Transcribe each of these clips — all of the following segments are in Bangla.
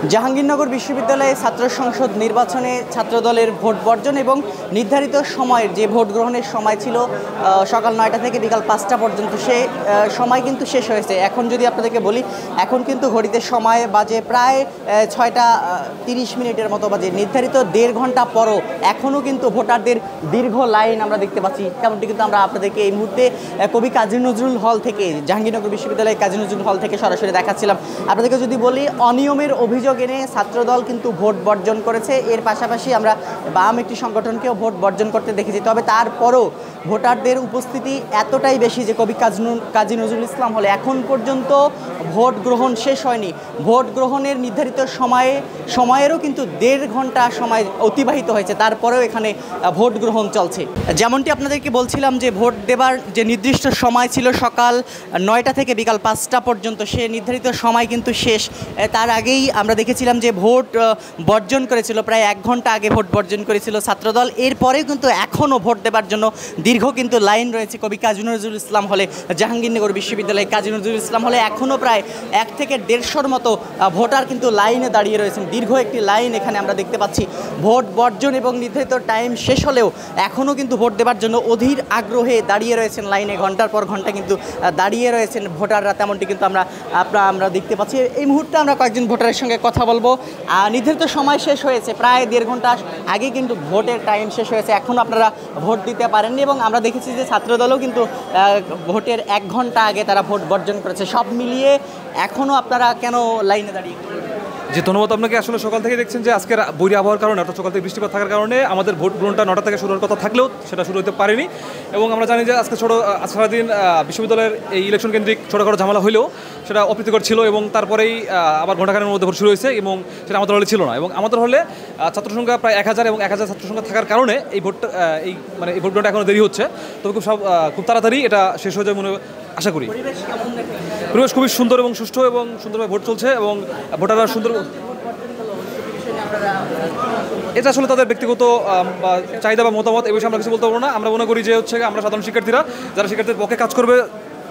জাহাঙ্গীরনগর বিশ্ববিদ্যালয়ে ছাত্র সংসদ নির্বাচনে ছাত্রদলের ভোট বর্জন এবং নির্ধারিত সময়ের যে ভোট গ্রহণের সময় ছিল সকাল 9টা থেকে বিকাল 5টা পর্যন্ত, সে সময় কিন্তু শেষ হয়েছে। এখন যদি আপনাদেরকে বলি, এখন কিন্তু ঘড়িতে সময় বাজে প্রায় 6টা 30 মিনিটের মতো বাজে। নির্ধারিত 1.5 ঘন্টা পরও এখনও কিন্তু ভোটারদের দীর্ঘ লাইন আমরা দেখতে পাচ্ছি। তেমনটি কিন্তু আমরা আপনাদেরকে এই মুহূর্তে কবি কাজী নজরুল হল থেকে, জাহাঙ্গীরনগর বিশ্ববিদ্যালয়ের কাজী নজরুল হল থেকে সরাসরি দেখাচ্ছিলাম। আপনাদেরকে যদি বলি, অনিয়মের অভিযোগ এনে ছাত্রদল কিন্তু ভোট বর্জন করেছে। এর পাশাপাশি আমরা বাম একটি সংগঠনকেও ভোট বর্জন করতে দেখেছি। তবে তারপরও ভোটারদের উপস্থিতি এতটাই বেশি যে কবি কাজী নজরুল ইসলাম হলে এখন পর্যন্ত ভোট গ্রহণ শেষ হয়নি। ভোট গ্রহণের নির্ধারিত সময়েরও কিন্তু 1.5 ঘন্টা সময় অতিবাহিত হয়েছে, তারপরেও এখানে ভোট গ্রহণ চলছে। যেমনটি আপনাদেরকে বলছিলাম যে ভোট দেবার যে নির্দিষ্ট সময় ছিল সকাল 9টা থেকে বিকাল 5টা পর্যন্ত, সে নির্ধারিত সময় কিন্তু শেষ। তার আগেই আমরা দেখেছিলাম যে ভোট বর্জন করেছিল, প্রায় 1 ঘন্টা আগে ভোট বর্জন করেছিল ছাত্রদল। এরপরেও কিন্তু এখনও ভোট দেবার জন্য দীর্ঘ কিন্তু লাইন রয়েছে কবি কাজী নজরুল ইসলাম হলে, জাহাঙ্গীরনগর বিশ্ববিদ্যালয়ে কাজী নজরুল ইসলাম হলে এখনও প্রায় 1 থেকে 150-র মতো ভোটার কিন্তু লাইনে দাঁড়িয়ে রয়েছেন। দীর্ঘ একটি লাইন এখানে আমরা দেখতে পাচ্ছি। ভোট বর্জন এবং নির্ধারিত টাইম শেষ হলেও এখনও কিন্তু ভোট দেবার জন্য অধীর আগ্রহে দাঁড়িয়ে রয়েছেন লাইনে, ঘন্টার পর ঘন্টা কিন্তু দাঁড়িয়ে রয়েছেন ভোটাররা। তেমনটি কিন্তু আমরা দেখতে পাচ্ছি। এই মুহূর্তে আমরা কয়েকজন ভোটারের সঙ্গে কথা বলবো। নির্ধারিত সময় শেষ হয়েছে, প্রায় 1.5 ঘন্টা আগে কিন্তু ভোটের টাইম শেষ হয়েছে, এখনও আপনারা ভোট দিতে পারেননি। এবং আমরা দেখেছি যে ছাত্রদলও কিন্তু ভোটের 1 ঘন্টা আগে তারা ভোট বর্জন করেছে। সব মিলিয়ে এখনও আপনারা কেন লাইনে দাঁড়িয়ে? যে ধন্যবাদ আপনাকে। আসলে সকাল থেকে দেখছেন যে আজকের বৈরী আবহাওয়ার কারণে, অর্থাৎ সকাল থেকে বৃষ্টিপাত থাকার কারণে আমাদের ভোট গ্রহণটা 9টা থেকে শুরু হওয়ার কথা থাকলেও সেটা শুরু হতে পারেনি। এবং আমরা জানি যে আজকে সারাদিন বিশ্ববিদ্যালয়ের এই ইলেকশন কেন্দ্রিক ছোটোখাটো ঝামেলা হলেও সেটা অপ্রীতিকর ছিল। এবং তারপরেই আবার ঘণ্টাখানেকের মধ্যে ভোট শুরু হয়েছে এবং সেটা আমাদের হলে ছিল না। এবং আমাদের হলে ছাত্র সংখ্যা প্রায় 1000 এবং 1000 ছাত্র সংখ্যা থাকার কারণে এই ভোটটা এই ভোট গ্রহণটা এখনও দেরি হচ্ছে। তবে খুব তাড়াতাড়ি এটা শেষ হয়ে যায় মনে আশা করি। পরিবেশ খুবই সুন্দর এবং সুষ্ঠু এবং সুন্দরভাবে ভোট চলছে এবং ভোটাররা সুন্দর। এটা আসলে তাদের ব্যক্তিগত চাহিদা বা মতামত, এই বিষয়ে আমরা কিছু বলতে পারবো না। আমরা মনে করি যে আমরা সাধারণ শিক্ষার্থীরা যারা শিক্ষার্থীদের পক্ষে কাজ করবে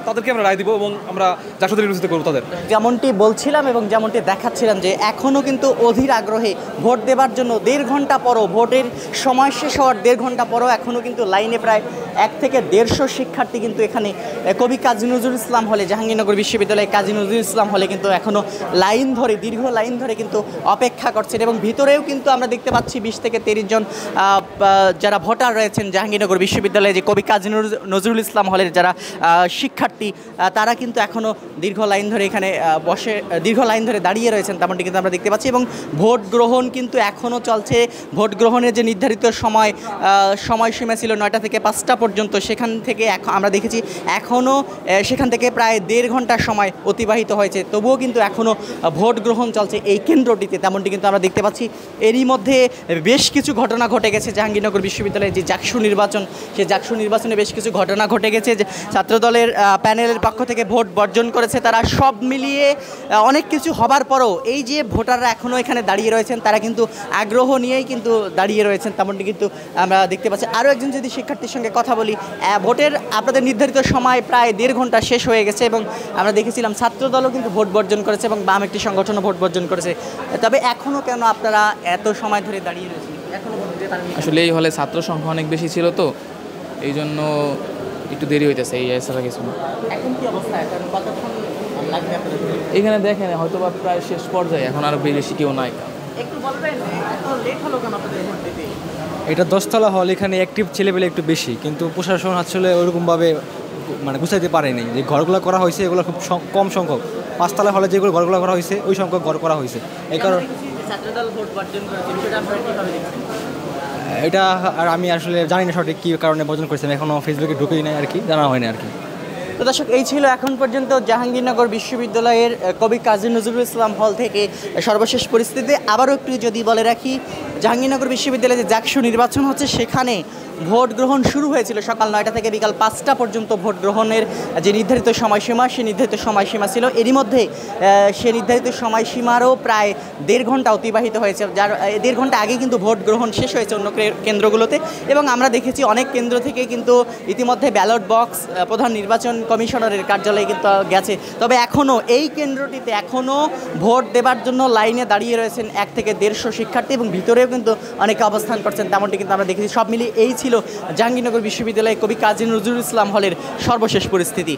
তাদেরকে আমরা রায় দিব এবং আমরা জাতীয় ইউনিভার্সিটি করবো তাদের। যেমনটি বলছিলাম এবং যেমনটি দেখাচ্ছিলাম যে এখনও কিন্তু অধীর আগ্রহে ভোট দেবার জন্য 1.5 ঘন্টা পরও, ভোটের সময় শেষ হওয়ার 1.5 ঘন্টা পরও এখনও কিন্তু লাইনে প্রায় 1 থেকে 150 শিক্ষার্থী কিন্তু এখানে কবি কাজী নজরুল ইসলাম হলে, জাহাঙ্গীরনগর বিশ্ববিদ্যালয়ে কাজী নজরুল ইসলাম হলে কিন্তু এখনও লাইন ধরে, দীর্ঘ লাইন ধরে কিন্তু অপেক্ষা করছেন। এবং ভিতরেও কিন্তু আমরা দেখতে পাচ্ছি 20 থেকে 30 জন যারা ভোটার রয়েছেন জাহাঙ্গীরনগর বিশ্ববিদ্যালয়ে, যে কবি কাজী নজরুল ইসলাম হলের যারা শিক্ষার্থী, তারা কিন্তু এখনও দীর্ঘ লাইন ধরে এখানে দীর্ঘ লাইন ধরে দাঁড়িয়ে রয়েছেন। তেমনটি কিন্তু আমরা দেখতে পাচ্ছি। এবং ভোট গ্রহণ কিন্তু এখনও চলছে। ভোট গ্রহণের যে নির্ধারিত সময়সীমা ছিল 9টা থেকে 5টা পর্যন্ত, সেখান থেকে আমরা দেখেছি এখনও সেখান থেকে প্রায় 1.5 ঘন্টা সময় অতিবাহিত হয়েছে, তবুও কিন্তু এখনও ভোট গ্রহণ চলছে এই কেন্দ্রটিতে। তেমনটি কিন্তু আমরা দেখতে পাচ্ছি। এরই মধ্যে বেশ কিছু ঘটনা ঘটে গেছে জাহাঙ্গীরনগর বিশ্ববিদ্যালয়ে যে জাকসু নির্বাচন, সেই জাকসু নির্বাচনে বেশ কিছু ঘটনা ঘটে গেছে। যে ছাত্রদলের প্যানেলের পক্ষ থেকে ভোট বর্জন করেছে তারা। সব মিলিয়ে অনেক কিছু হবার পরও এই যে ভোটাররা এখনও এখানে দাঁড়িয়ে রয়েছেন, তারা কিন্তু আগ্রহ নিয়েই কিন্তু দাঁড়িয়ে রয়েছেন, তেমনটি কিন্তু আমরা দেখতে পাচ্ছি। আরও একজন যদি শিক্ষার্থীর সঙ্গে কথা বলি, ভোটের আপনাদের নির্ধারিত সময় প্রায় 1.5 ঘন্টা শেষ হয়ে গেছে এবং আমরা দেখেছিলাম ছাত্রদলও কিন্তু ভোট বর্জন করেছে এবং বাম একটি সংগঠনও ভোট বর্জন করেছে। তবে এখনও কেন আপনারা এত সময় ধরে দাঁড়িয়ে রয়েছেন? এখনও আসলে এই হলে ছাত্র সংখ্যা অনেক বেশি ছিল, তো এই জন্য একটু দেরি হইতেছে। এই এছাড়া কিছু না। এখন কি অবস্থা? কতক্ষণ লাগবে আপনাদের? এখানে দেখেন হয়তো বা প্রায় শেষ পর্যায়ে, এখন আর বেশি কেউ নাই। একটু বলবেন এত লেট হলো কেন আপনাদের ভোট দিতে? এটা 10তলা হল, এখানে অ্যাক্টিভ ছেলেপেলে একটু বেশি, কিন্তু প্রশাসন আসলে ওরকমভাবে গুছাইতে পারেনি। যে ঘরগুলো করা হয়েছে এগুলো খুব কম সংখ্যক। 5তলা হলে যেগুলো ঘরগুলো করা হয়েছে ওই সংখ্যক ঘর করা হয়েছে। এই কারণে ছাত্রদল ভোট বর্জন করেছে, সেটা আপনারা কীভাবে দেখছেন? এটা আর আমি আসলে জানি না সঠিক কী কারণে বর্জন করেছেন, এখনও ফেসবুকে ঢুকেই নাই আর কি, জানা হয়নি আর কি। তো দর্শক, এই ছিল এখন পর্যন্ত জাহাঙ্গীরনগর বিশ্ববিদ্যালয়ের কবি কাজী নজরুল ইসলাম হল থেকে সর্বশেষ পরিস্থিতি। আবারও একটু যদি বলে রাখি, জাহাঙ্গীরনগর বিশ্ববিদ্যালয়ে যে জাকসু নির্বাচন হচ্ছে, সেখানে ভোট গ্রহণ শুরু হয়েছিল সকাল 9টা থেকে বিকাল 5টা পর্যন্ত ভোট গ্রহণের যে নির্ধারিত সময়সীমা, সেই নির্ধারিত সময়সীমা ছিল। এরই মধ্যে সে নির্ধারিত সময়সীমারও প্রায় 1.5 ঘন্টা অতিবাহিত হয়েছে, যার 1.5 ঘন্টা আগে কিন্তু ভোট গ্রহণ শেষ হয়েছে অন্য কেন্দ্রগুলোতে। এবং আমরা দেখেছি অনেক কেন্দ্র থেকে কিন্তু ইতিমধ্যে ব্যালট বক্স প্রধান নির্বাচন কমিশনারের কার্যালয়ে কিন্তু গেছে। তবে এখনও এই কেন্দ্রটিতে এখনও ভোট দেবার জন্য লাইনে দাঁড়িয়ে রয়েছেন 1 থেকে 150 শিক্ষার্থী, এবং ভিতরেও কিন্তু অনেকে অবস্থান করছেন, তেমনটি কিন্তু আমরা দেখেছি। সব মিলিয়ে এই ছিল জাহাঙ্গীরনগর বিশ্ববিদ্যালয়ে কবি কাজী নজরুল ইসলাম হলের সর্বশেষ পরিস্থিতি।